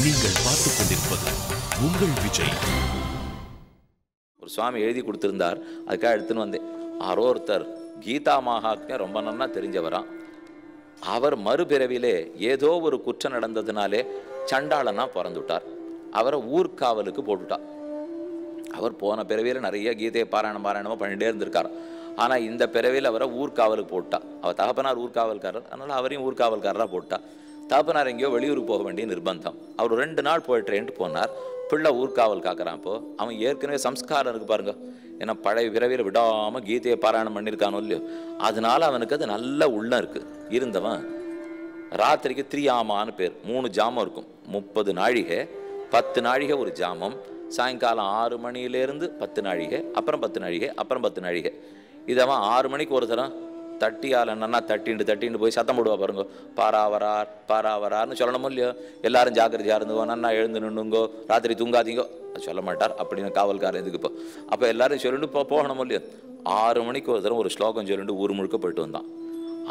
நீங்கள் பார்த்துக் கொண்டிருப்பது உங்கள் விஜய். ஒரு சுவாமி எழுதி கொடுத்திருந்தார், அதுக்காக எடுத்துன்னு வந்தேன். யாரோ ஒருத்தர் கீதா மகாத்மியம் ரொம்ப நன்னா தெரிஞ்சவராம். அவர் மறுபிறவிலே ஏதோ ஒரு குற்றம் நடந்ததுனாலே சண்டாளனா பிறந்துட்டார். அவரை ஊர்காவலுக்கு போட்டுட்டார். அவர் போன பிறவியில் நிறைய கீதையை பாராயணமோ பண்ணிட்டே இருந்திருக்கார். ஆனால் இந்த பிறவியில் அவரை ஊர்காவலுக்கு போட்டா. அவர் தகப்பனார் ஊர்காவல்காரர், அதனால் அவரையும் ஊர்காவல்காரராக போட்டா. தகப்பனார் எங்கேயோ வெளியூருக்கு போக வேண்டிய நிர்பந்தம். அவர் 2 நாள் போயிட்டுறேன்ட்டு போனார். பிள்ளை ஊர்காவல் காக்கிறான். இப்போ அவன் ஏற்கனவே சம்ஸ்காரம் இருக்கு பாருங்க. ஏன்னா பழைய பிறவியில் விடாமல் கீதையை பாராயணம் பண்ணியிருக்கானோ இல்லையோ, அதனால அவனுக்கு அது நல்ல உள்ளம் இருக்கு. இருந்தவன் ராத்திரிக்கு திரியாமான்னு பேர், 3 ஜாமம் இருக்கும். 30 நாழிகை, 10 நாழிகை ஒரு ஜாமம். சாயங்காலம் 6 மணியிலேருந்து 10 நாழிகை, அப்புறம் 10 நாழிகை, அப்புறம் 10 நாழிகை. இதவன் 6 மணிக்கு ஒரு தரம் தட்டியால் என்னன்னா தட்டின்னு போய் சத்தம் போடுவா பாருங்க. பாராவரார் பாராவரார்னு சொல்லணுமோ இல்லையோ. எல்லாரும் ஜாக்கிரதையாக இருந்துவோ, நன்னா எழுந்து நின்றுங்கோ, ராத்திரி தூங்காதீங்கோ சொல்ல மாட்டார். அப்படின்னு காவல்காரன் எதுக்கு இப்போ அப்போ எல்லாரும் சொல்லிட்டு போகணுமோ இல்லையோ. 6 மணிக்கு ஒரு தரம் ஒரு ஸ்லோகம் சொல்லிட்டு ஊர் முழுக்க போயிட்டு வந்தான்.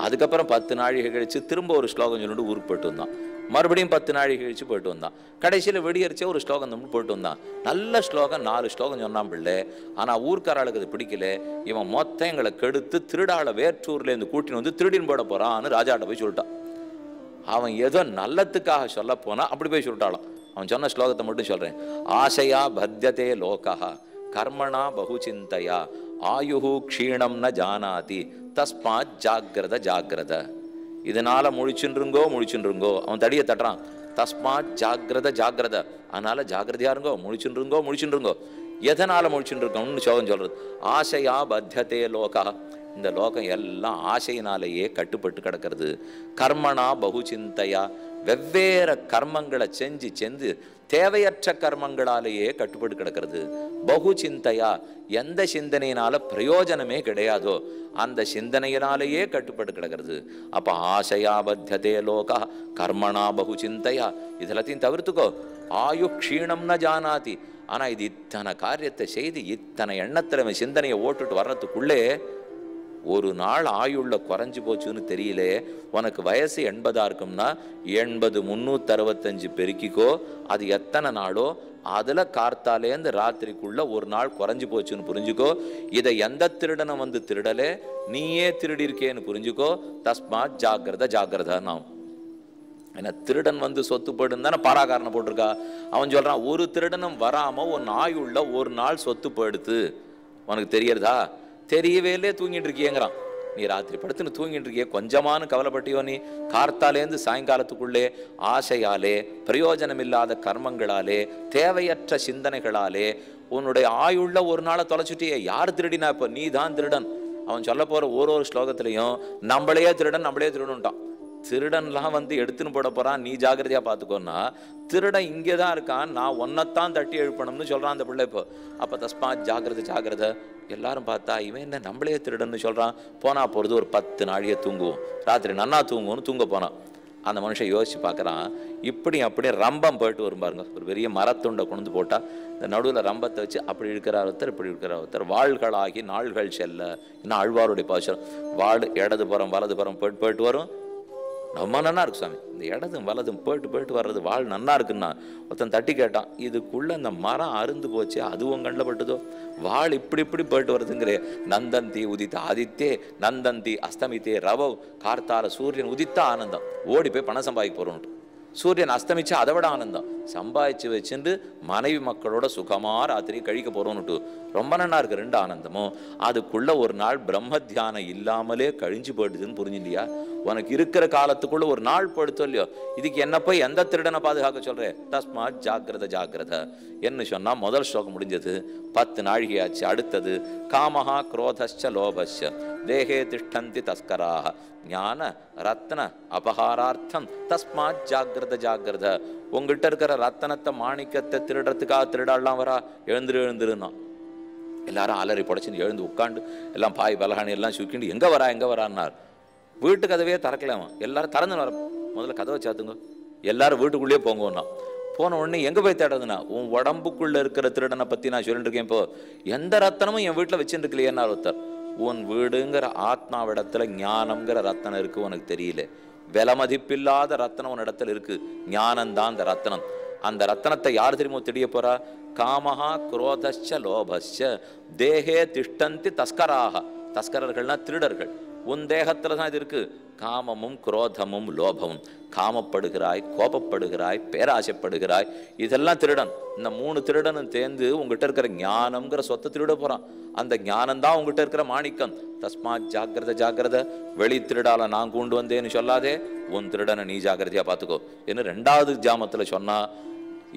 அதுக்கப்புறம் 10 நாழிகை கழிச்சு திரும்ப ஒரு ஸ்லோகம் சொல்லிட்டு ஊருக்கு போயிட்டு வந்தான். மறுபடியும் 10 நாழிகை கழிச்சு போயிட்டு வந்தான். கடைசியில் வெடியரிச்சே ஒரு ஸ்லோகம் தம்பி போயிட்டு வந்தான். நல்ல ஸ்லோகம் 4 ஸ்லோகம் சொன்னான் பிள்ளை. ஆனால் ஊர்க்காராளுக்கு அது பிடிக்கல. இவன் மொத்தம் எங்களை கெடுத்து திருடாள வேற்றூர்லேருந்து கூட்டின்னு வந்து திருடின்னு போட போறான்னு ராஜாட்ட போய் சொல்லிட்டான். அவன் ஏதோ நல்லத்துக்காக சொல்ல போனா அப்படி போய் சொல்லிட்டாலும். அவன் சொன்ன ஸ்லோகத்தை மட்டும் சொல்றேன். ஆசையா பத்தியதே லோகா கர்மணா பகுச்சிந்தையா ஆயுஹு க்ஷீணம் ந ஜானாதி தஸ்மாத் ஜாக்கிரத ஜாக்கிரத. இதனால முழிச்சுருங்கோ. அவன் தடியை தட்டுறான். தஸ்மாத் ஜாக்கிரத ஜாக்கிரத, அதனால ஜாக்கிரதையா இருங்கோ, முழிச்சுருங்கோ. எதனால முழிச்சுருக்கோம்னு சோகம் சொல்றது. ஆசையா பத்தியதே லோகா, இந்த லோகம் எல்லாம் ஆசையினாலேயே கட்டுப்பட்டு கிடக்கிறது. கர்மணா பகுச்சிந்தையா, வெவ்வேறு கர்மங்களை செஞ்சு தேவையற்ற கர்மங்களாலேயே கட்டுப்பட்டு கிடக்கிறது. பகு சிந்தையா, எந்த சிந்தனையினால பிரயோஜனமே கிடையாதோ அந்த சிந்தனையினாலேயே கட்டுப்பட்டு கிடக்கிறது. அப்ப ஆசையா பத்தியதே லோகா கர்மணா பகு சிந்தையா, இதெல்லாத்தையும் தவிர்த்துக்கோ. ஆயு க்ஷீணம்னு ஜானாதி. ஆனா இது இத்தனை காரியத்தை செய்து இத்தனை எண்ணத்துல சிந்தனையை ஓட்டுட்டு வர்றதுக்குள்ளே ஒரு நாள் ஆயுள்ள குறைஞ்சி போச்சுன்னு தெரியல. உனக்கு வயசு 80 இருக்கும்னா 80 365 பெருக்கிக்கோ. அது எத்தனை நாளோ அதில் கார்த்தாலேருந்து ராத்திரிக்குள்ள ஒரு நாள் குறைஞ்சி போச்சுன்னு புரிஞ்சுக்கோ. இதை எந்த திருடனை வந்து திருடலே, நீயே திருடி இருக்கேன்னு புரிஞ்சுக்கோ. தஸ்மாத் ஜாக்கிரத ஜாக்கிரதான். ஏன்னா திருடன் வந்து சொத்து போயிடுன்னு தானே பாராகாரனை போட்டிருக்கா. அவன் சொல்றான், ஒரு திருடனும் வராம ஒரு ஆயுள்ள ஒரு நாள் சொத்து போயிடுத்து. உனக்கு தெரியறதா? தெரியவே இல்லையே, தூங்கிட்டு இருக்கியேங்கிறான். நீ ராத்திரி படுத்துன்னு தூங்கிட்டு இருக்கிய, கொஞ்சமானு கவலைப்பட்டியோ? நீ கார்த்தாலேருந்து சாயங்காலத்துக்குள்ளே ஆசையாலே, பிரயோஜனம் இல்லாத கர்மங்களாலே, தேவையற்ற சிந்தனைகளாலே உன்னுடைய ஆயுள்ள ஒரு நாளை தொலைச்சுட்டியே. யார் திருடினா? இப்போ நீ தான் திருடன். அவன் சொல்ல போற ஒரு ஸ்லோகத்திலையும் நம்மளே திருடன்ட்டான். திருடன்லாம் வந்து எடுத்துன்னு போட போறான், நீ ஜாக்கிரதையா பார்த்துக்கோன்னா. திருடன் இங்கே தான் இருக்கான், நான் ஒன்னைத்தான் தட்டி எழுப்பணும்னு சொல்றான் அந்த பிள்ளை இப்போ. அப்போ தஸ்மாத் ஜாக்கிரதை. எல்லாரும் பார்த்தா இவன் என்ன நம்மளே திருடன்னு சொல்றான். போனா போறது ஒரு 10 நாழியை தூங்குவோம், ராத்திரி நன்னா தூங்குவோம்னு தூங்க போனான். அந்த மனுஷன் யோசிச்சு பார்க்குறான். இப்படி அப்படியே ரம்பம் போயிட்டு வரும் பாருங்க. ஒரு பெரிய மரத்துண்டை கொண்டு போட்டா இந்த நடுவில் ரம்பத்தை வச்சு அப்படி இருக்கிறார் ஒருத்தர், இப்படி இருக்கிறார் ஒருத்தர். வாள்களாகி நாள்கள் செல்ல, இன்னும் ஆழ்வாருடைய பாசம். வாள் இடதுபுறம் வலதுபுறம் போயிட்டு வரும். ரொம்ப நன்னா இருக்கு சாமி, இந்த இடதும் வலதும் போயிட்டு வர்றது வாழ் நன்னா இருக்குன்னா. ஒருத்தன் தட்டி கேட்டான், இதுக்குள்ள இந்த மரம் அருந்து போச்சு, அதுவும் கண்ணில் பட்டுதோ? வாழ் இப்படி போயிட்டு வருதுங்கிறே. நந்தந்தி உதித்த ஆதித்தே நந்தந்தி அஸ்தமித்தே ரவவ். கார்த்தால சூரியன் உதித்த ஆனந்தம், ஓடி போய் பணம் சம்பாதிக்க போறோம்ட்டு. சூரியன் அஸ்தமிச்சு அதை விட ஆனந்தம், சம்பாதிச்சு வச்சுட்டு மனைவி மக்களோட சுகமா ராத்திரி கழிக்க போறோம்னுட்டு. ரொம்ப நன்னா இருக்கு 2 ஆனந்தமும். அதுக்குள்ள ஒரு நாள் பிரம்ம தியானம் இல்லாமலே கழிஞ்சு போயிடுதுன்னு புரிஞ்சுலையா? உனக்கு இருக்கிற காலத்துக்குள்ள ஒரு நாள் போயிடுத்தோ இல்லையோ. இதுக்கு என்ன போய் எந்த திருடனை பாதுகாக்க சொல்றேன்? தஸ்மாத் ஜாக்கிரத என்ன சொன்னா முதல் ஸ்லோகம் முடிஞ்சது. 10 நாழிகையாச்சு. அடுத்தது காமஹா குரோதஸ்ச லோபஸ்ச தேகே திஷ்டந்தி தஸ்கராக ஞான ரத்ன அபகாரார்த்தம் தஸ்மாத் ஜாக்கிரத. உங்ககிட்ட இருக்கிற ரத்தனத்தை மாணிக்கத்தை திருடுறதுக்காக திருடாலாம் வரா. எழுந்துருன்னா எல்லாரும் அலறி புடைச்சின்னு எழுந்து உட்காந்து எல்லாம் பாய் பலகாணி எல்லாம் சுக்கிண்டு எங்க வரான்னார். வீட்டு கதவையே திறக்கலாமா? எல்லாரும் திறந்து வர, முதல்ல கதவை சாத்துங்க, எல்லாரும் வீட்டுக்குள்ளேயே போங்கன்னா. போன உடனே எங்க போய் தேடுறதுன்னா, உன் உடம்புக்குள்ள இருக்கிற திருடனை பத்தி நான் சொல்லிட்டு இருக்கேன். இப்போ எந்த ரத்தனமும் என் வீட்டுல வச்சுட்டு இருக்கலையேன்னா ஒருத்தர். உன் வீடுங்கிற ஆத்மாவிடத்துல ஞானம்ங்கிற ரத்தனம் இருக்கு, உனக்கு தெரியல. விலை மதிப்பில்லாத ரத்தனம் உன் இடத்துல இருக்கு, ஞானம்தான் அந்த ரத்தனம். அந்த ரத்தனத்தை யார் தெரியுமோ திடிய போறா? காமஹா குரோதச்ச லோபஸ்ச தேஹே திஷ்டந்தி தஸ்கராக. தஸ்கரர்கள்னா திருடர்கள். உன் தேகத்துல தான் இது இருக்கு. காமமும் குரோதமும் லோபமும். காமப்படுகிறாய், கோபப்படுகிறாய், பேராசைப்படுகிறாய், இதெல்லாம் திருடன். இந்த 3 திருடனும் சேர்ந்து உங்ககிட்ட இருக்கிற ஞானம்ங்கிற சொத்தை திருட போறான். அந்த ஞானம் தான் உங்ககிட்ட இருக்கிற மாணிக்கம். தஸ்மாத் ஜாக்கிரத ஜாக்கிரத. வெளி திருடால நான் கொண்டு வந்தேன்னு சொல்லாதே, உன் திருடனை நீ ஜாக்கிரதையா பார்த்துக்கோ என்று 2வது ஜாமத்தில் சொன்னா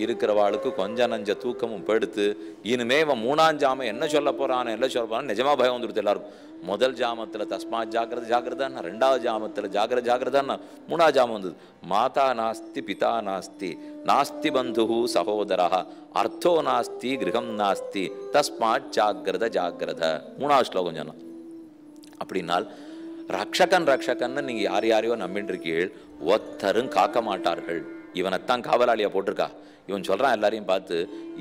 இருக்கிறவாளுக்கு கொஞ்சம் நஞ்ச தூக்கமும் படுத்து இனிமே இவன் 3ஆம் ஜாமம் என்ன சொல்ல போறான்னு என்ன சொல்ல போறான்னு நிஜமா பயம் வந்துடுது எல்லாருக்கும். முதல் ஜாமத்தில் தஸ்மாத் ஜாக்கிரத ஜாக்கிரதான்னா, 2வது ஜாமத்தில் ஜாக்கிரத ஜாக்கிரதான்னா, 3ஆம் ஜாமம் வந்தது மாதா நாஸ்தி பிதா நாஸ்தி நாஸ்தி பந்து சகோதரா அர்த்தோ நாஸ்தி கிரகம் நாஸ்தி தஸ்மாத் ஜாக்கிரத ஜாக்கிரத. 3வது ஸ்லோகம் சொன்னான். அப்படின்னால் ரக்ஷகன் ரக்ஷகன்னு நீங்க யாரையோ நம்பிட்டு இருக்கீள், ஒத்தரும் காக்க மாட்டார்கள். இவனைத்தான் காவலாளியா போட்டிருக்கா. இவன் சொல்றான் எல்லாரையும் பார்த்து,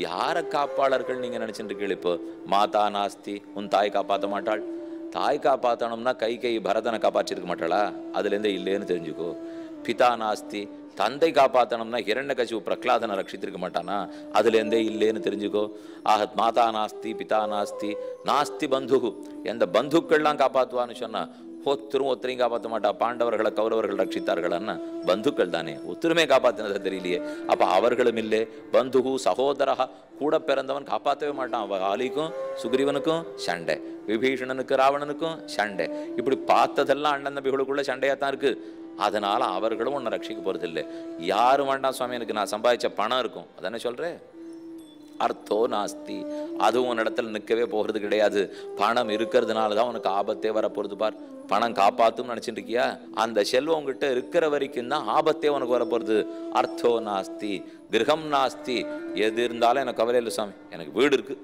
யாரை காப்பாளர்கள் நீங்க நினைச்சுட்டு இருக்கீள்? இப்போ மாதா நாஸ்தி, உன் தாய் காப்பாற்ற மாட்டாள். தாய் காப்பாற்றணும்னா கை பரதனை காப்பாற்றிருக்க மாட்டாளா? அதுலேருந்தே இல்லைன்னு தெரிஞ்சுக்கோ. பிதா நாஸ்தி, தந்தை காப்பாற்றணும்னா ஹிரண்யகசிபு பிரகலாதனை ரட்சித்திருக்க மாட்டானா? அதுலேருந்தே இல்லைன்னு தெரிஞ்சுக்கோ. ஆஹத் மாதா நாஸ்தி பிதா நாஸ்தி நாஸ்தி பந்துகு. எந்த பந்துக்கள்லாம் காப்பாற்றுவான்னு சொன்னா ஒத்தரையும் காப்பாற்ற மாட்டா. பாண்டவர்களை கௌரவர்கள் ரட்சித்தார்கள்னா பந்துக்கள் தானே, ஒத்துருமே காப்பாற்றினதை தெரியலையே. அப்ப அவர்களும் இல்லை. பந்துகு சகோதரா, கூட பிறந்தவன் காப்பாற்றவே மாட்டான். வாலிக்கும் சுக்ரீவனுக்கும் சண்டை, விபீஷணனுக்கு ராவணனுக்கும் சண்டை. இப்படி பார்த்ததெல்லாம் அண்ணன் தம்பிகளுக்குள்ள சண்டையா தான் இருக்கு. அதனால அவர்களும் உன்னை ரட்சிக்க போறது இல்லை. யாரும் வேண்டாம் சுவாமி, எனக்கு நான் சம்பாதிச்ச பணம் இருக்கும், அதானே சொல்றேன். அர்த்தோ நாஸ்தி, அதுவும் உன் இடத்துல நிற்கவே போகிறது கிடையாது. பணம் இருக்கிறதுனால தான் உனக்கு ஆபத்தே வரப்போறது. பார், பணம் காப்பாத்தும் நினைச்சிட்டு இருக்கியா? அந்த செல்வம் உங்ககிட்ட இருக்கிற வரைக்கும் தான் ஆபத்தே உனக்கு வரப்போறது. அர்த்தோ நாஸ்தி கிரகம் நாஸ்தி. எது இருந்தாலும் எனக்கு கவலை இல்லை சுவாமி, எனக்கு வீடு இருக்கு,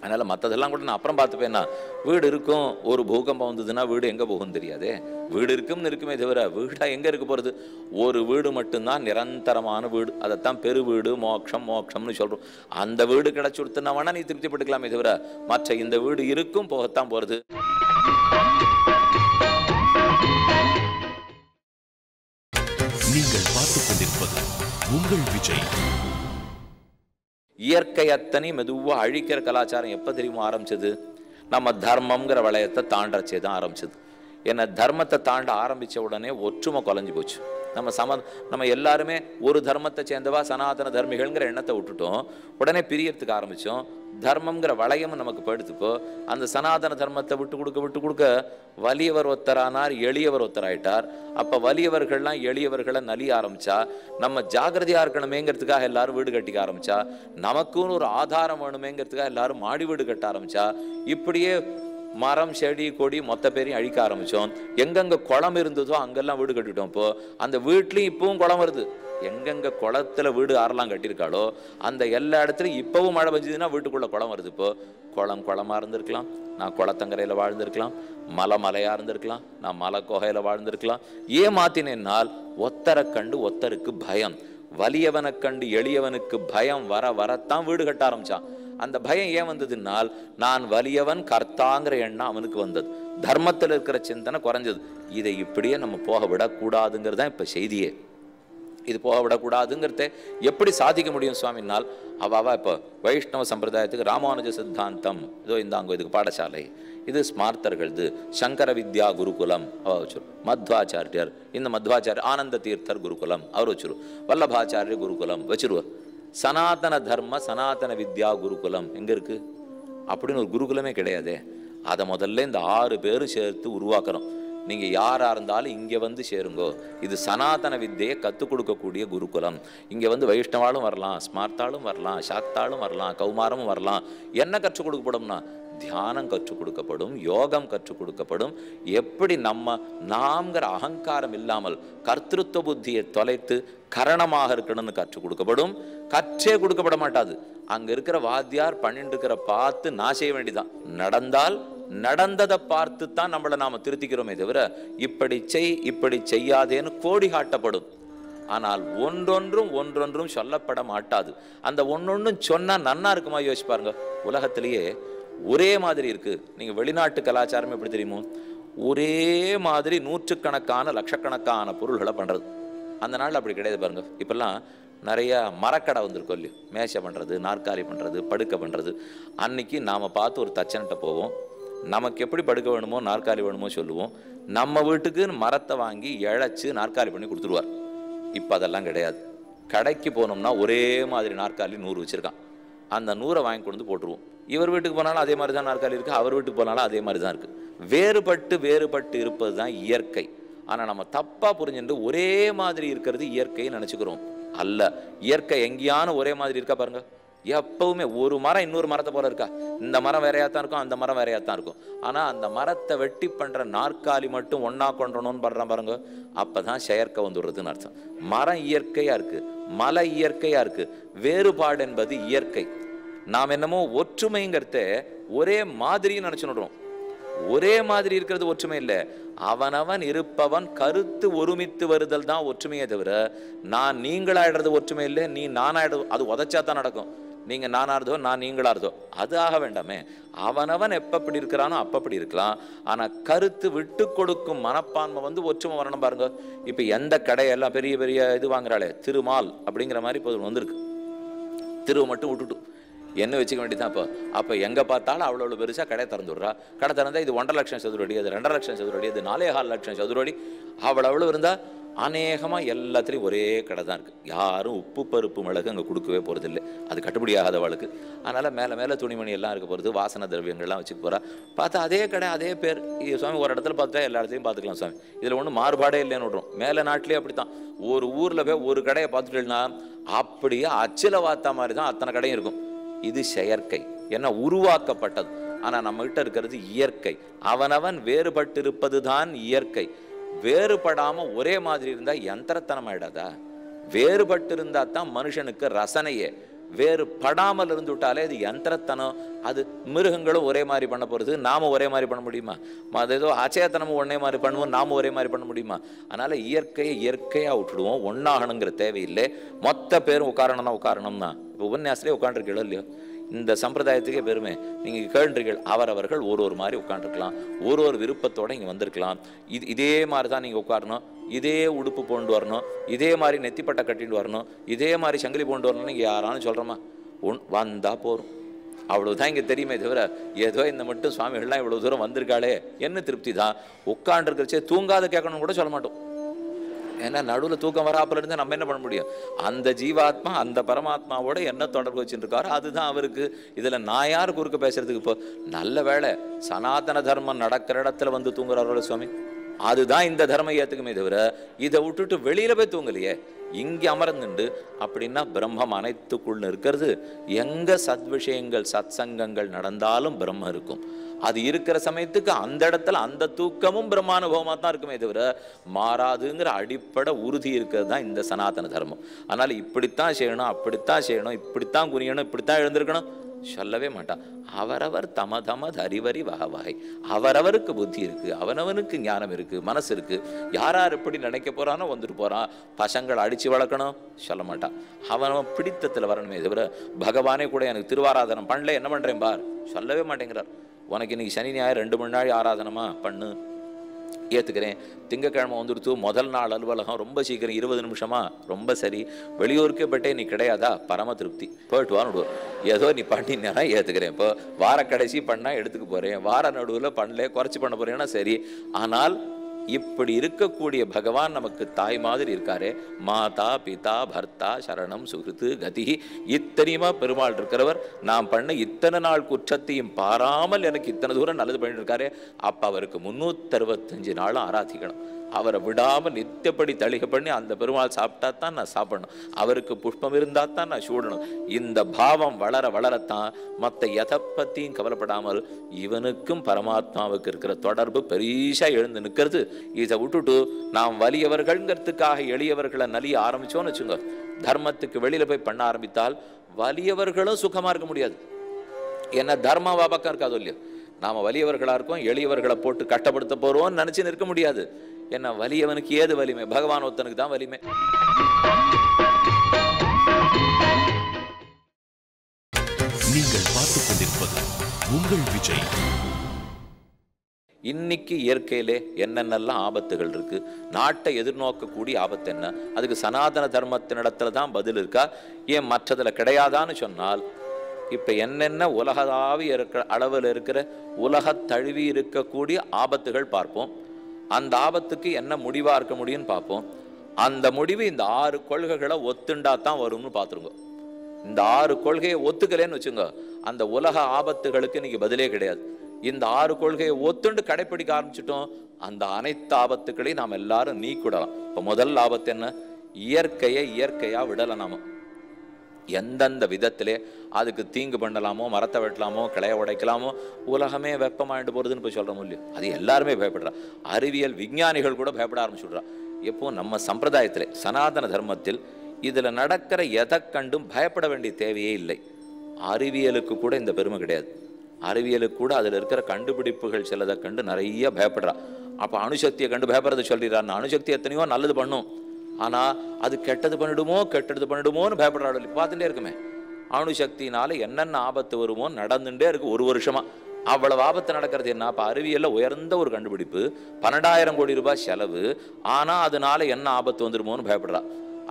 அதனால மற்றதெல்லாம் கூட நான் அப்புறம் பார்த்துப்பேன்னா. வீடு இருக்கும், ஒரு பூகம்பம் வந்ததுன்னா வீடு எங்கே போகும் தெரியாதே. வீடு இருக்கும்னு இருக்குமே தவிர வீடா எங்கே இருக்க போகிறது? ஒரு வீடு மட்டும்தான் நிரந்தரமான வீடு. அதைத்தான் பெரு வீடு, மோட்சம் மோட்சம்னு சொல்கிறோம். அந்த வீடு கிடச்சி கொடுத்தனா வேணா நீ திருப்திப்பட்டுக்கலாமே தவிர மற்ற இந்த வீடு இருக்கும், போகத்தான் போகிறது. நீங்கள் பார்த்துக் கொண்டிருப்பது உங்கள் விஜய். இயற்கை அத்தனை மெதுவாக அழிக்கிற கலாச்சாரம் எப்போ தெரியுமா ஆரம்பிச்சது? நம்ம தர்மம்ங்கிற வளையத்தை தாண்டச்சே தான் ஆரம்பிச்சது. ஏன்னா தர்மத்தை தாண்ட ஆரம்பித்த உடனே ஒற்றுமை குலைஞ்சி போச்சு. நம்ம எல்லாருமே ஒரு தர்மத்தை சேர்ந்தவா சனாதன தர்மிகள்ங்கிற எண்ணத்தை விட்டுட்டோம். உடனே பிரியறதுக்கு ஆரம்பித்தோம். தர்மம்ங்கிற வளையமும் நமக்கு படுத்துப்போ அந்த சனாதன தர்மத்தை விட்டு கொடுக்க வலியவர் ஒத்தரானார், எளியவர் ஒத்தராயிட்டார். அப்போ வலியவர்கள்லாம் எளியவர்களை நலிய ஆரம்பிச்சா, நம்ம ஜாகிரதையா இருக்கணுமேங்கிறதுக்காக எல்லாரும் வீடு கட்டிக்க ஆரம்பிச்சா, நமக்குன்னு ஒரு ஆதாரம் வேணுமேங்கிறதுக்காக எல்லாரும் மாடி வீடு கட்ட ஆரம்பிச்சா, இப்படியே மரம் செடி கொடி மொத்த பேரையும் அழிக்க ஆரம்பிச்சோம். எங்கெங்க குளம் இருந்ததோ அங்கெல்லாம் வீடு கட்டிட்டோம். இப்போ அந்த வீட்லையும் இப்பவும் குளம் வருது. எங்கெங்க குளத்துல வீடு ஆறெல்லாம் கட்டியிருக்காளோ அந்த எல்லா இடத்துலையும் இப்பவும் மழை பெஞ்சதுன்னா வீட்டுக்குள்ள குளம் வருது. இப்போ குளமா இருந்திருக்கலாம், நான் குளத்தங்கரையில் வாழ்ந்திருக்கலாம், மலையா இருந்திருக்கலாம், நான் மலை குகையில வாழ்ந்திருக்கலாம். ஏன் மாத்தினேன்னால் ஒத்தரை கண்டு ஒத்தருக்கு பயம், வலியவனை கண்டு எளியவனுக்கு பயம் வரத்தான் வீடு கட்ட ஆரம்பிச்சான். அந்த பயம் ஏன் வந்ததுனால் நான் வலியவன் கர்த்தாங்கிற எண்ணம் அவனுக்கு வந்தது. தர்மத்தில் இருக்கிற சிந்தனை குறைஞ்சது. இதை இப்படியே நம்ம போக விடக்கூடாதுங்கிறது தான் இப்போ செய்தியே. இது போக விடக்கூடாதுங்கிறத எப்படி சாதிக்க முடியும் சுவாமினால், அவாவா இப்போ வைஷ்ணவ சம்பிரதாயத்துக்கு ராமானுஜ சித்தாந்தம் இதோ இந்தாங்க, இதுக்கு பாடசாலை, இது ஸ்மார்த்தர்கள்து சங்கர வித்யா குருகுலம் அவ வச்சுரு, மத்வாச்சாரியர் இந்த மத்வாச்சாரியர் ஆனந்த தீர்த்தர் குருகுலம் அவர் வச்சுரு, வல்லபாச்சாரிய குருகுலம் வச்சிருவார். சனாதன தர்ம சனாதன வித்யா குருகுலம் எங்க இருக்கு? அப்படின்னு ஒரு குருகுலமே கிடையாதே. அதை முதல்ல இந்த 6 பேரும் சேர்த்து உருவாக்குறோம். நீங்க யாரா இருந்தாலும் இங்க வந்து சேருங்கோ. இது சனாதன வித்தையை கற்றுக் கொடுக்கக்கூடிய குருகுலம். இங்க வந்து வைஷ்ணவாலும் வரலாம், ஸ்மார்த்தாலும் வரலாம், சாக்தாலும் வரலாம், கௌமாரமும் வரலாம். என்ன கற்றுக் கொடுக்கப்படும்னா தியானம் கற்றுக் கொடுக்கப்படும், யோகம் கற்றுக் கொடுக்கப்படும். எப்படி நாம்ங்கிற அகங்காரம் இல்லாமல் கர்த்திருவ புத்தியை தொலைத்து கரணமாக இருக்கணும்னு கற்றுக் கொடுக்கப்படும். கற்றே கொடுக்கப்பட மாட்டாது. அங்க இருக்கிற வாத்தியார் பண்ணிட்டு இருக்கிற பார்த்து நான் செய்ய வேண்டிதான். நடந்தால் நடந்ததை பார்த்து தான் நம்மளை நாம திருத்திக்கிறோமே தவிர இப்படி செய்யாதேன்னு கோடி காட்டப்படும். ஆனால் ஒன்றொன்றும் சொல்லப்பட மாட்டாது. அந்த ஒன்னொன்றும் சொன்னா நன்னா இருக்குமா யோசிச்சு பாருங்க. உலகத்திலேயே ஒரே மாதிரி இருக்கு. நீங்க வெளிநாட்டு கலாச்சாரம் எப்படி தெரியுமோ, ஒரே மாதிரி நூற்றுக்கணக்கான லட்சக்கணக்கான பொருள்களை பண்றது. அந்த நாள் அப்படி கிடையாது பாருங்க. இப்பெல்லாம் நிறைய மரக்கடை வந்திருக்கோம் இல்லையோ, மேஷை பண்ணுறது, நாற்காலி பண்ணுறது, படுக்கை பண்ணுறது. அன்னைக்கு நாம் பார்த்து ஒரு தச்சன்கிட்ட போவோம், நமக்கு எப்படி படுக்க வேணுமோ நாற்காலி வேணுமோ சொல்லுவோம், நம்ம வீட்டுக்கு மரத்தை வாங்கி இழைச்சி நாற்காலி பண்ணி கொடுத்துருவார். இப்போ அதெல்லாம் கிடையாது. கடைக்கு போனோம்னா ஒரே மாதிரி நாற்காலி 100 வச்சுருக்கான், அந்த 100 வாங்கி கொண்டு வந்து போட்டுருவோம். இவர் வீட்டுக்கு போனாலும் அதே மாதிரி தான் நாற்காலி இருக்குது, அவர் வீட்டுக்கு போனாலும் அதே மாதிரி தான் இருக்குது. வேறுபட்டு இருப்பது தான் இயற்கை. ஆனால் நம்ம தப்பாக புரிஞ்சுட்டு ஒரே மாதிரி இருக்கிறது இயற்கைன்னு நினச்சிக்கிறோம். அல்ல, இயற்கை எங்கேயான ஒரே மாதிரி இருக்கா பாருங்க. எப்பவுமே ஒரு மரம் இன்னொரு மரத்தை போல இருக்கா? இந்த மரம் வேறையாத்தான் இருக்கும், அந்த மரம் வேறையாத்தான் இருக்கும். ஆனால் அந்த மரத்தை வெட்டி பண்ணுற நாற்காலி மட்டும் ஒன்றா கொண்டணும்னு படுறான் பாருங்க. அப்போ தான் செயற்கை வந்துடுறதுன்னு அர்த்தம். மரம் இயற்கையாக இருக்குது, மலை இயற்கையாக இருக்குது, வேறுபாடு என்பது இயற்கை. நாம் என்னமோ ஒற்றுமைங்கிறத ஒரே மாதிரின்னு நினச்சுடுறோம். ஒரே மாதிரி இருக்கிறது ஒற்றுமை இல்லை. அவனவன் இருப்பவன் கருத்து ஒருமித்து வருதல் தான் ஒற்றுமையே தவிர நான் நீங்களாயிடுறது ஒற்றுமை இல்லை, நீ நானாயிடுறது அது உதச்சா தான் நடக்கும். நீங்கள் நானாகிறதோ நான் நீங்களாகிறதோ அது ஆக வேண்டாமே. அவனவன் எப்பப்படி இருக்கிறானோ அப்பப்படி இருக்கலாம். ஆனால் கருத்து விட்டு கொடுக்கும் மனப்பான்மை ஒற்றுமை வரணும் பாருங்க. இப்போ எந்த கடையெல்லாம் பெரிய பெரிய இது வாங்குறாளே, திருமால் அப்படிங்கிற மாதிரி இப்போ வந்திருக்கு. திருவை மட்டும் விட்டுட்டு என்ன வச்சுக்க வேண்டியதான். அப்போ எங்கே பார்த்தாலும் அவ்வளோ பெருசாக கடை திறந்துடுறா. கடை திறந்தா இது 1.5 லட்சம் சதுர அடி, அது 2.5 லட்சம் சதுர அடி, அது 4.25 லட்சம் சதுர அடி, அவ்வளோ இருந்தால் அநேகமாக எல்லாத்துலேயும் ஒரே கடை தான் இருக்குது. யாரும் உப்பு பருப்பு மிளகு அங்கே கொடுக்கவே போகிறதில்லை, அது கட்டுப்படி ஆகாதவளுக்கு. அதனால் மேலே மேலே துணிமணி எல்லாம் இருக்க போகிறது, வாசனை திரவியங்கள்லாம் வச்சுக்க போகிறா. பார்த்தா அதே கடை அதே பேர். சுவாமி ஒரு இடத்துல பார்த்தா எல்லா இடத்துலையும் பார்த்துக்கலாம் சுவாமி, இதில் ஒன்றும் மாறுபாடே இல்லைன்னு விட்றோம். மேலே நாட்டிலே அப்படி தான். ஒரு ஊரில் போய் ஒரு கடையை பார்த்துட்டேன்னா அப்படியே அச்சில வாத்தா மாதிரி தான் அத்தனை கடையும் இருக்கும். இது செயற்கை, என்ன உருவாக்கப்பட்டது. ஆனால் நம்மகிட்ட இருக்கிறது இயற்கை. அவனவன் வேறுபட்டு இருப்பது தான் இயற்கை. வேறுபடாமல் ஒரே மாதிரி இருந்தால் யந்திரத்தனம் ஆயிடாதா? வேறுபட்டு இருந்தால் தான் மனுஷனுக்கு ரசனையே. வேறுபடாமல் இருந்து விட்டாலே அது யந்திரத்தனம். அது மிருகங்களும் ஒரே மாதிரி பண்ண போகிறது, நாம ஒரே மாதிரி பண்ண முடியுமா? அது ஏதோ அச்சேத்தனமும் ஒன்னே மாதிரி பண்ணுவோம், நாம ஒரே மாதிரி பண்ண முடியுமா? அதனால இயற்கையை இயற்கையாக விட்டுடுவோம், ஒன்றாகணுங்கிற தேவையில்லை. மொத்த பேரும் உட்காரணும்னா உட்காரணும் தான். இப்போ உபன்யாசிலே உட்காந்துருக்கீங்களோ இல்லையோ, இந்த சம்பிரதாயத்துக்கே பெருமை. நீங்கள் கேள்றீர்கள், அவரவர்கள் ஒரு மாதிரி உட்காந்துருக்கலாம், ஒரு விருப்பத்தோடு இங்கே வந்திருக்கலாம். இதே மாதிரி தான் நீங்கள் உட்காரணும், இதே உடுப்பு போண்டு வரணும், இதே மாதிரி நெத்திப்பட்டை கட்டிட்டு வரணும், இதே மாதிரி சங்கிலி போண்டு வரணும்னு நீங்கள் யாராலும் சொல்கிறோமா? வந்தால் போகிறோம், அவ்வளவுதான் இங்கே தெரியுமே தவிர ஏதோ இந்த மட்டும் சுவாமிகள்லாம் இவ்வளோ தூரம் வந்திருக்காளே என்ன திருப்தி தான். உட்காண்டிருக்கிறச்சே தூங்காத கேட்கணும்னு கூட சொல்ல மாட்டோம். ஏன்னா நடுவில் தூக்கம் வராப்பில் இருந்து நம்ம என்ன பண்ண முடியும்? அந்த ஜீவாத்மா அந்த பரமாத்மாவோட என்ன தொடர்பு வச்சுட்டு இருக்காரோ அதுதான் அவருக்கு. இதில் நான் யார் குறுக்க பேசுறதுக்கு? இப்போ நல்ல வேளை சனாதன தர்மம் நடக்கிற இடத்துல தூங்குறாரோட சுவாமி, அதுதான் இந்த தர்மம் ஏற்றுக்குமே தவிர இதை விட்டுட்டு வெளியில போய் தூங்கலையே. இங்கே அமர்ந்துண்டு அப்படின்னா பிரம்மம் அனைத்துக்குள்ள இருக்கிறது. எங்க சத்விஷயங்கள் சத்சங்கங்கள் நடந்தாலும் பிரம்மம் இருக்கும். அது இருக்கிற சமயத்துக்கு அந்த இடத்துல அந்த தூக்கமும் பிரம்மானுபவமா தான் இருக்குமே தவிர மாறாதுங்கிற அடிப்படை உறுதி இருக்கிறது தான் இந்த சனாதன தர்மம். அதனால இப்படித்தான் செய்யணும், அப்படித்தான் செய்யணும், இப்படித்தான் குனியணும், இப்படித்தான் எழுந்திருக்கணும் சொல்லவே மாட்டான். அவரவர் தம தமது அறிவறி வகை. அவரவருக்கு புத்தி இருக்கு, அவனவனுக்கு ஞானம் இருக்கு, மனசு இருக்கு. யார் எப்படி நினைக்க போறானோ வந்துட்டு போறான். பசங்களை அடிச்சு வளர்க்கணும் சொல்ல மாட்டான். அவனவன் பிடித்தத்தில் வரணுமே தவிர பகவானே கூட எனக்கு திருவாராதனம் பண்ணல என்ன பண்றேன் பார் சொல்லவே மாட்டேங்கிறார். உனக்கு இன்னைக்கு சனி ஞாயிறு 2 மணி நாள் ஆராதனமா பண்ணு, ஏற்றுக்கிறேன். திங்கக்கிழமை வந்துடுத்து முதல் நாள் அலுவலகம் ரொம்ப சீக்கிரம் 20 நிமிஷமா ரொம்ப சரி. வெளியூருக்கே பட்டே நீ கிடையாதா? பரம திருப்தி, போயிட்டு வான்னு ஏதோ நீ பண்ணினா ஏற்றுக்கிறேன். இப்போ வார கடைசி பண்ணால் எடுத்துக்க போகிறேன், வார நடுவில் பண்ணல குறைச்சி பண்ண போகிறேன்னா சரி. ஆனால் இப்படி இருக்கக்கூடிய பகவான் நமக்கு தாய் மாதிரி இருக்காரே. மாதா பிதா பர்த்தா சரணம் சுகிருத்து கதி இத்தனையுமா பெருமாள் இருக்கிறவர். நாம் பண்ண இத்தனை நாள் குற்றத்தையும் பாராமல் எனக்கு இத்தனை தூரம் நல்லது பண்ணிட்டு இருக்காரு. அப்ப அவருக்கு 365 நாளும் ஆராதிக்கணும். அவரை விடாமல் நித்தியப்படி தளிக பண்ணி அந்த பெருமாள் சாப்பிட்டா தான் நான் சாப்பிடணும், அவருக்கு புஷ்பம் இருந்தா தான் நான் சூடணும். இந்த பாவம் வளர வளரத்தான் மற்ற எதை பற்றியும் கவலைப்படாமல் இவனுக்கும் பரமாத்மாவுக்கு இருக்கிற தொடர்பு பெரிசா எழுந்து நிற்கிறது. இதை விட்டுட்டு நாம் வலியவர்கள்ங்கிறதுக்காக எளியவர்களை நலிய ஆரம்பிச்சோன்னு வச்சுங்க, தர்மத்துக்கு வெளியில போய் பண்ண ஆரம்பித்தால் வலியவர்களும் சுகமா இருக்க முடியாது. ஏன்னா தர்ம பக்கம் இருக்காது இல்லையோ. நாம வலியவர்களா இருக்கோம், எளியவர்களை போட்டு கஷ்டப்படுத்த போறோம்னு நினைச்சு நிற்க முடியாது. என்ன வலியவனுக்கு ஏது வலிமை? பகவான் ஒருத்தனுக்கு தான் வலிமை. நீங்கள் பார்த்துக் கொண்டிருப்பது உங்கள் விஜய். இன்னைக்கு இயற்கையிலே என்னென்னலாம் ஆபத்துகள் இருக்கு, நாட்டை எதிர்நோக்கக்கூடிய ஆபத்து என்ன, அதுக்கு சனாதன தர்மத்தினிடத்துல தான் பதில் இருக்கா, ஏன் மற்றதுல கிடையாதான்னு சொன்னால், இப்ப என்னென்ன உலகளாவி இருக்கிற அளவில் இருக்கிற உலக தழுவி இருக்கக்கூடிய ஆபத்துகள் பார்ப்போம். அந்த ஆபத்துக்கு என்ன முடிவா இருக்க முடியும்னு பார்ப்போம். அந்த முடிவு இந்த 6 கொள்கைகளை ஒத்துண்டா தான் வரும்னு பார்த்துருங்க. இந்த 6 கொள்கையை ஒத்துக்கலன்னு வச்சுங்க, அந்த உலக ஆபத்துகளுக்கு இன்னைக்கு பதிலே கிடையாது. இந்த 6 கொள்கையை ஒத்துண்டு கடைப்பிடிக்க ஆரம்பிச்சிட்டோம், அந்த அனைத்து ஆபத்துக்களையும் நாம் எல்லாரும் நீக்கிடலாம். இப்போ முதல் ஆபத்து என்ன? இயற்கையை இயற்கையா விடலாம். நாம எந்தெந்த விதத்திலே அதுக்கு தீங்கு பண்ணலாமோ, மரத்தை வெட்டலாமோ, கிளைய உடைக்கலாமோ, உலகமே வெப்பமாயிட்டு போறதுன்னு போய் சொல்ற முடியும். அது எல்லாருமே பயப்படுறா. அறிவியல் விஞ்ஞானிகள் கூட பயப்பட ஆரம்பிச்சுடுறா. எப்போ நம்ம சம்பிரதாயத்திலே சனாதன தர்மத்தில் இதுல நடக்கிற எதை கண்டும் பயப்பட வேண்டிய தேவையே இல்லை. அறிவியலுக்கு கூட இந்த பெருமை கிடையாது. அறிவியலுக்கு கூட அதில் இருக்கிற கண்டுபிடிப்புகள் சிலதை கண்டு நிறைய பயப்படுறா. அப்போ அணுசக்தியை கண்டு பயப்படுறது சொல்லிடுறான். அணுசக்தி எத்தனையோ நல்லது பண்ணும், ஆனால் அது கெட்டது பண்ணிடுமோன்னு பயப்படுறாள். பார்த்துட்டே இருக்குமே, அணுசக்தினால என்னென்ன ஆபத்து வருமோ நடந்துட்டே இருக்கு ஒரு வருஷமா. அவ்வளவு ஆபத்து நடக்கிறது என்ன? அப்போ அறிவியல்ல உயர்ந்த ஒரு கண்டுபிடிப்பு, 12,000 கோடி ரூபாய் செலவு, ஆனால் அதனால என்ன ஆபத்து வந்துடுமோன்னு பயப்படுறா.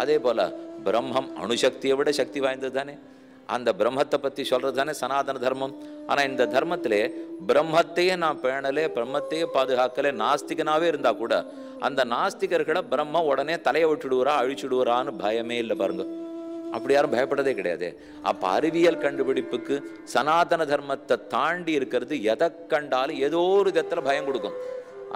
அதே போல பிரம்மம் அணுசக்தியை விட சக்தி வாய்ந்தது தானே. அந்த பிரம்மத்தை பற்றி சொல்கிறது தானே சனாதன தர்மம். ஆனால் இந்த தர்மத்திலே பிரம்மத்தையே நான் பேணலே, பிரம்மத்தையே பாதுகாக்கலே, நாஸ்திகனாகவே இருந்தால் கூட அந்த நாஸ்திகர்களை பிரம்ம உடனே தலையை விட்டுடுவரா, அழிச்சுடுவரான்னு பயமே இல்லை பாருங்க. அப்படி யாரும் பயப்படுறதே கிடையாது. அப்போ அறிவியல் கண்டுபிடிப்புக்கு சனாதன தர்மத்தை தாண்டி இருக்கிறது எதை கண்டாலும் ஏதோ ஒரு விதத்தில் பயம் கொடுக்கும்.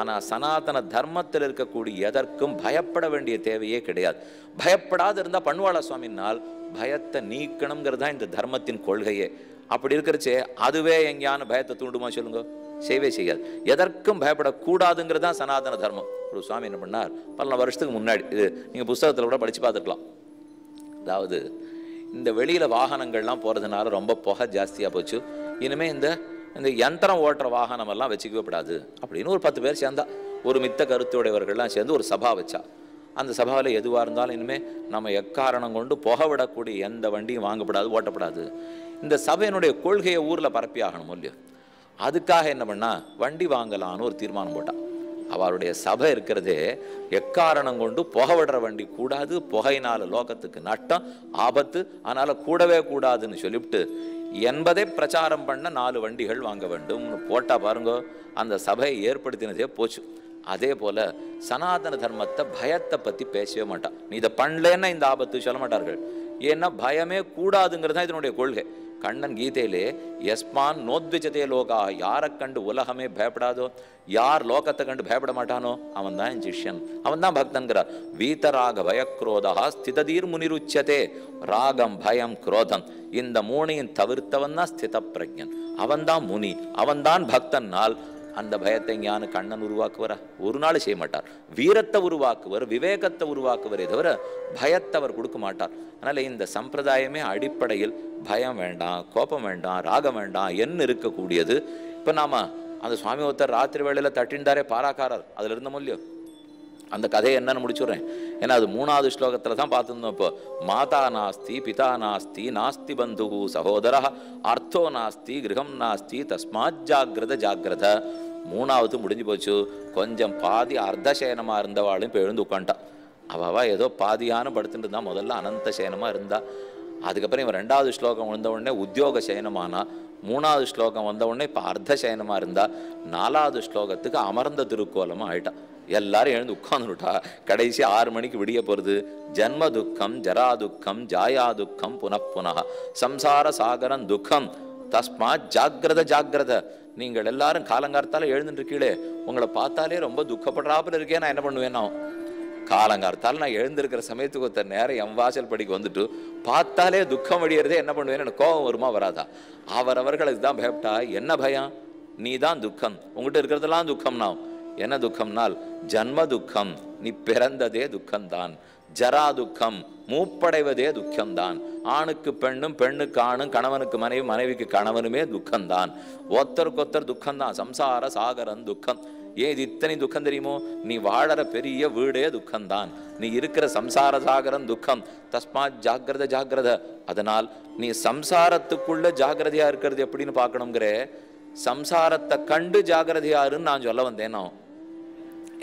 ஆனால் சனாதன தர்மத்தில் இருக்கக்கூடிய எதற்கும் பயப்பட வேண்டிய தேவையே கிடையாது. பயப்படாது இருந்தால் பண்ணுவாளா சுவாமினால் பயத்தை நீக்கணுங்கிறது தான் இந்த தர்மத்தின் கொள்கையே. அப்படி இருக்கிறச்சே அதுவே எங்கேயான பயத்தை தூண்டுமா சொல்லுங்க? செய்யவே செய்யாது. எதற்கும் பயப்படக்கூடாதுங்கிறது தான் சனாதன தர்மம். ஒரு சுவாமி என்ன பண்ணார், பல வருஷத்துக்கு முன்னாடி, இது நீங்கள் புஸ்தகத்தில் கூட படித்து பார்த்துக்கலாம். அதாவது இந்த வெளியில் வாகனங்கள்லாம் போகிறதுனால ரொம்ப புகை ஜாஸ்தியாக போச்சு, இனிமேல் இந்த யந்திரம் ஓட்டுற வாகனம் எல்லாம் வச்சுக்கவே கூடாது அப்படின்னு ஒரு 10 பேர் சேர்ந்தா, ஒரு மித்த கருத்துடையவர்கள்லாம் சேர்ந்து ஒரு சபா வச்சா. அந்த சபாவில் எதுவாக இருந்தாலும் இனிமேல் நம்ம எக்காரணம் கொண்டு புகை விடக்கூடிய எந்த வண்டியும் வாங்கப்படாது, ஓட்டப்படாது. இந்த சபையினுடைய கொள்கையை ஊரில் பரப்பி ஆகணும் இல்லையோ. அதுக்காக என்ன பண்ணா, வண்டி வாங்கலான்னு ஒரு தீர்மானம் போட்டா. அவருடைய சபை இருக்கிறதே எக்காரணம் கொண்டு புகை விடுற வண்டி கூடாது, புகையினால லோகத்துக்கு நட்டம் ஆபத்து, அதனால கூடவே கூடாதுன்னு சொல்லிவிட்டு என்பதை பிரச்சாரம் பண்ண 4 வண்டிகள் வாங்க வேண்டும் போட்டா பாருங்க. அந்த சபையை ஏற்படுத்தினதே போச்சு. அதே போல சனாதன தர்மத்தை பயத்தை பத்தி பேசவே மாட்டான். நீ இதை பண்ணலன்னா இந்த ஆபத்து சொல்ல மாட்டார்கள். ஏன்னா பயமே கூடாதுங்கிறது தான் இதனுடைய கொள்கை. கண்ணன் கீதையிலே யஸ்மான் நோத்விஜதே லோகா, யாரை கண்டு உலகமே பயப்படாதோ, யார் லோகத்தை கண்டு பயப்பட மாட்டானோ அவன் தான் என் சிஷ்யன், அவன் தான் பக்தன்கிறார். வீதராக பயக்ரோதா ஸ்திததீர் முனிருச்சதே. ராகம் பயம் குரோதம் இந்த 3ஐயும் தவிர்த்தவன் தான் ஸ்தித பிரஜன், அவன் தான் முனி, அவன் தான் பக்தன்னால் அந்த பயத்தை ஞான கண்ணன் உருவாக்குவரா? ஒரு நாள் செய்ய மாட்டார். வீரத்தை உருவாக்குவர், விவேகத்தை உருவாக்குவரே தவிர பயத்தை அவர் கொடுக்க மாட்டார். அதனால இந்த சம்பிரதாயமே அடிப்படையில் பயம் வேண்டாம், கோபம் வேண்டாம், ராகம் வேண்டாம் என்ன இருக்கக்கூடியது. இப்போ நாம அந்த சுவாமி ஒருத்தர் ராத்திரி வேளையில் தட்டின்றாரே பாராக்காரர், அதுல இருந்த மூலியம் அந்த கதையை என்னன்னு முடிச்சுடுறேன். ஏன்னா அது 3வது ஸ்லோகத்தில் தான் பார்த்துருந்தோம். இப்போ மாதா நாஸ்தி பிதா நாஸ்தி நாஸ்தி பந்து சகோதரா அர்த்தோ நாஸ்தி கிரகம் நாஸ்தி தஸ்மாத் ஜாகிரத ஜாகிரத. 3வது முடிஞ்சு போச்சு. கொஞ்சம் பாதி அர்த்தசயனமாக இருந்தவாளும் இப்போ எழுந்து உட்காண்டா. அவள் ஏதோ பாதியான படுத்துட்டு இருந்தா, முதல்ல அனந்த சயனமாக இருந்தா. அதுக்கப்புறம் இவன் 2வது ஸ்லோகம் வந்த உடனே உத்தியோக சயனமானா, 3வது ஸ்லோகம் வந்த உடனே இப்போ அர்த்த சயனமாக இருந்தா, 4வது ஸ்லோகத்துக்கு அமர்ந்த திருக்கோலமாக ஆயிட்டா. எல்லாரும் எழுந்து உட்கார்ந்துட்டா. கடைசி 6 மணிக்கு விடிய போகிறது. ஜன்ம துக்கம் ஜரா துக்கம் ஜாயா துக்கம் புனப்புனா சம்சார சாகரம் துக்கம் தஸ்மாத் ஜாகிரத ஜாகிரத. நீங்கள் எல்லாரும் காலங்கார்த்தால எழுந்துட்டு இருக்கீங்களே, உங்களை பார்த்தாலே ரொம்ப துக்கப்படுறாப்புல இருக்கே, நான் என்ன பண்ணுவேன்னா காலங்கார்த்தால் நான் எழுந்திருக்கிற சமயத்துக்கு ஒருத்தர் நேரம் என் வாசல் படிக்க வந்துட்டு பார்த்தாலே துக்கம் அடியறதே, என்ன பண்ணுவேன்னு எனக்கு கோபம் வருமா வராதா? அவரவர்களுக்கு தான் பயப்பட்டா. என்ன பயம்? நீ தான் துக்கம், உங்ககிட்ட இருக்கிறதெல்லாம் துக்கம். நான் என்ன துக்கம்னால் ஜன்ம துக்கம், நீ பிறந்ததே துக்கம்தான். ஜரா துக்கம், மூப்படைவதே துக்கம்தான். ஆணுக்கு பெண்ணும், பெண்ணுக்கு ஆணும், கணவனுக்கு மனைவி, மனைவிக்கு கணவனுமே துக்கம்தான். ஒருத்தருக்கொத்தர் துக்கம்தான். சம்சார சாகரன் துக்கம். ஏன் இது இத்தனை துக்கம் தெரியுமோ? நீ வாழற பெரிய வீடே துக்கம்தான். நீ இருக்கிற சம்சார சாகரன் துக்கம். தஸ்மாத் ஜாகிரத ஜாகிரத. அதனால் நீ சம்சாரத்துக்குள்ள ஜாகிரதையா இருக்கிறது எப்படின்னு பார்க்கணுங்கிற சம்சாரத்தை கண்டு ஜாகிரதையாருன்னு நான் சொல்ல வந்தேனோ.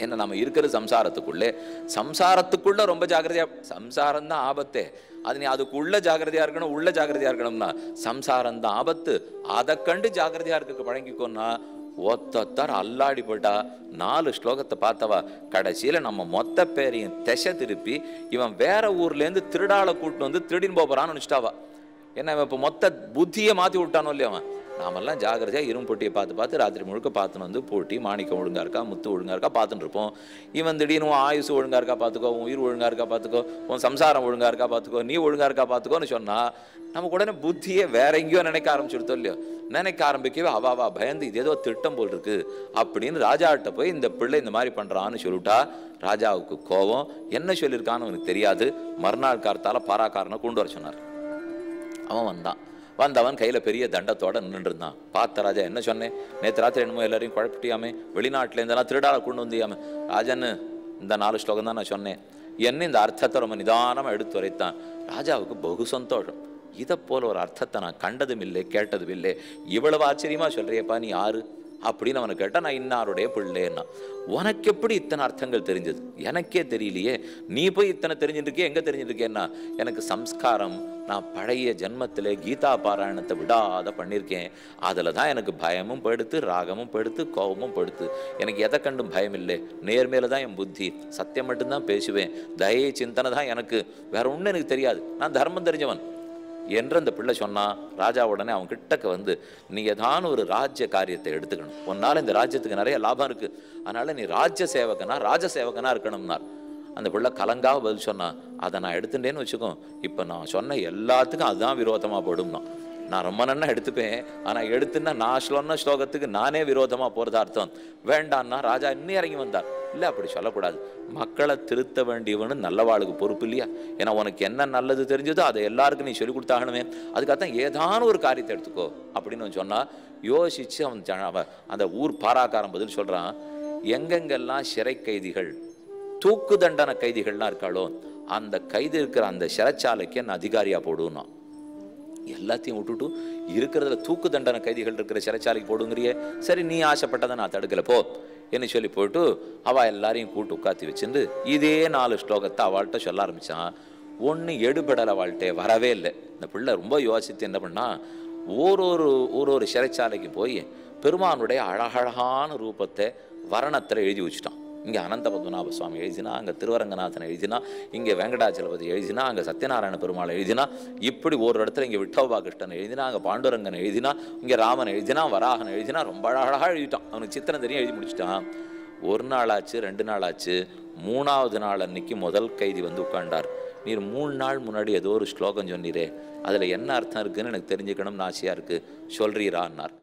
ஏன்னா நம்ம இருக்கிற சம்சாரத்துக்குள்ள ரொம்ப ஜாகிரதையா, சம்சாரம் தான் ஆபத்தே. அது நீ அதுக்குள்ள ஜாகிரதையா இருக்கணும், உள்ள ஜாகிரதையா இருக்கணும்னா சம்சாரம் தான் ஆபத்து. அதை கண்டு ஜாகிரதையா இருக்க பழங்கிக்கோன்னா ஒத்தொத்தர் அல்லாடி போயிட்டா 4 ஸ்லோகத்தை பார்த்தவா கடைசியில நம்ம மொத்த பேரையும் திசை திருப்பி இவன் வேற ஊர்லேருந்து திருடாளை கூட்டு வந்து திருடின்னு போறான்னு நினைச்சிட்டாவா. ஏன்னா இவன் இப்போ மொத்த புத்தியை மாற்றி விட்டானோ இல்லையா. அவன் நாமெல்லாம் ஜாகிரதையாக இரும்பொட்டியை பார்த்து ராத்திரி முழுக்க பார்த்துன்னு வந்து போட்டி மாணிக்கம் ஒழுங்கா இருக்கா, முத்து ஒழுங்கா இருக்கா பார்த்துட்டு இருப்போம். இவன் திடீர்னு ஆயுசு ஒழுங்கா இருக்கா பார்த்துக்கோ, உன் உயிர் ஒழுங்கா இருக்கா பார்த்துக்கோ, உன் சம்சாரம் ஒழுங்கா இருக்கா பார்த்துக்கோ, நீ ஒழுங்கா இருக்கா பார்த்துக்கோன்னு சொன்னா நமக்கு உடனே புத்தியே வேற எங்கேயோ நினைக்க ஆரம்பிச்சுடுத்தோம் இல்லையோ. நினைக்க ஆரம்பிக்கவே அவாவா பயந்து இது ஏதோ திட்டம் போல் இருக்கு அப்படின்னு ராஜாட்ட போய் இந்த பிள்ளை இந்த மாதிரி பண்றான்னு சொல்லிட்டா ராஜாவுக்கு கோபம். என்ன சொல்லியிருக்கான்னு அவனுக்கு தெரியாது. மறுநாள் காலத்தால பாராக்காரனை கொண்டு வர சொன்னார். அவன் வந்தவன் கையில் பெரிய தண்டத்தோட நின்று இருந்தான். பார்த்த ராஜா, என்ன சொன்னேன் நேற்று ராத்திரி என்னமோ எல்லாரையும் குழப்பிட்டியாமே, வெளிநாட்டில் இருந்தெல்லாம் திருடாளை கொண்டு வந்தியாமே. ராஜன்னு இந்த 4 ஸ்லோகம் தான் நான் சொன்னேன். என்ன இந்த அர்த்தத்தை ரொம்ப நிதானமாக எடுத்து வரைத்தான். ராஜாவுக்கு பகு சந்தோஷம். இதை போல ஒரு அர்த்தத்தை நான் கண்டதும் இல்லை கேட்டதும் இல்லை, இவ்வளவு ஆச்சரியமா சொல்றியப்பா நீ யாரு அப்படின்னு அவனை கேட்டால் நான் இன்னாருடைய பிள்ளைன்னா. உனக்கு எப்படி இத்தனை அர்த்தங்கள் தெரிஞ்சது? எனக்கே தெரியலையே, நீ போய் இத்தனை தெரிஞ்சுருக்கே, எங்கே தெரிஞ்சுருக்கேன்னா எனக்கு சம்ஸ்காரம், நான் பழைய ஜென்மத்திலே கீதா பாராயணத்தை விடாத பண்ணியிருக்கேன். அதில் தான் எனக்கு பயமும் படுத்து, ராகமும் படுத்து, கோபமும் படுத்து. எனக்கு எதை கண்டும் பயம் இல்லை, நேர்மையில தான் என் புத்தி, சத்தியம் மட்டும்தான் பேசுவேன், தயை சிந்தனை தான் எனக்கு, வேற ஒன்றும் எனக்கு தெரியாது, நான் தர்மம் தெரிஞ்சவன் என்று அந்த பிள்ளை சொன்னான். ராஜா உடனே அவன் கிட்டக்க வந்து, நீ ஏதான ஒரு ராஜ்ய காரியத்தை எடுத்துக்கணும், உன்னால் இந்த ராஜ்யத்துக்கு நிறைய லாபம் இருக்கு, அதனால நீ ராஜ்ய சேவகனா இருக்கணும்னார். அந்த பிள்ளை கலங்காக பதில் சொன்னான், அதை நான் எடுத்துட்டேன்னு வச்சுக்கோ, இப்போ நான் சொன்ன எல்லாத்துக்கும் அதுதான் விரோதமாக போடும்னா. நான் ரொம்ப நன்னா எடுத்துப்பேன், ஆனால் எடுத்துன்னா நான் சொன்ன ஸ்லோகத்துக்கு நானே விரோதமாக போகிறதா அர்த்தம். வேண்டான்னா ராஜா இன்னும் இறங்கி வந்தார். இல்லை, அப்படி சொல்லக்கூடாது, மக்களை திருத்த வேண்டியவனு நல்லவாளுக்கு பொறுப்பு இல்லையா? ஏன்னா உனக்கு என்ன நல்லது தெரிஞ்சதோ அதை எல்லாருக்கும் நீ சொல்லிக் கொடுத்தாகணுமே, அதுக்காகத்தான் ஏதான ஒரு காரியத்தை எடுத்துக்கோ அப்படின்னு சொன்னால் யோசிச்சு அவன் அந்த ஊர் பாராக்காரன் பதில் சொல்கிறான், எங்கெங்கெல்லாம் சிறை கைதிகள், தூக்கு தண்டனை கைதிகள்லாம் இருக்காளோ அந்த கைதி இருக்கிற அந்த சிறைச்சாலைக்கு என்ன அதிகாரியாக போடுனா. எல்லாத்தையும் விட்டுட்டு இருக்கிறதுல தூக்கு தண்டனை கைதிகள் இருக்கிற சிறைச்சாலைக்கு போடுங்கிறியே, சரி நீ ஆசைப்பட்டதை நான் தடுக்கல போ என்ன சொல்லி போயிட்டு அவள் எல்லாரையும் கூட்டு உட்காத்தி வச்சுட்டு இதே 4 ஸ்லோகத்தை அவள்கிட்ட சொல்ல ஆரம்பித்தான். ஒன்று எடுபடலை, அவள்கிட்ட வரவே இல்லை. இந்த பிள்ளை ரொம்ப யோசித்து என்ன பண்ணா, ஒரு சிறைச்சாலைக்கு போய் பெருமானுடைய அழகழகான ரூபத்தை வர்ணத்தில் எழுதி வச்சுட்டான். இங்கே அனந்த பத்மநாப சுவாமி எழுதினா, அங்கே திருவரங்கநாதன் எழுதினா, இங்கே வெங்கடாச்சலபதி எழுதினா, அங்கே சத்யநாராயண பெருமாள் எழுதினா, இப்படி ஒரு இடத்துல இங்கே விட்டோபா கிருஷ்ணன் எழுதினா, அங்கே பாண்டுரங்கன் எழுதினா, இங்கே ராமன் எழுதினா, வராகன் எழுதினா, ரொம்ப அழகாக எழுதிட்டான். அவனுக்கு சித்திரம் தெரியும், எழுதி முடிச்சிட்டான். 1 நாள் ஆச்சு, 2 நாள் ஆச்சு, 3ஆவது நாள் அன்னைக்கு முதல் கைதி வந்து உட்காண்டார். நீர் 3 நாள் முன்னாடி ஏதோ ஒரு ஸ்லோகம் சொன்னீரே, அதில் என்ன அர்த்தம் இருக்குன்னு எனக்கு தெரிஞ்சுக்கணும்னு ஆசையாக இருக்குது, சொல்றீரான்னார்.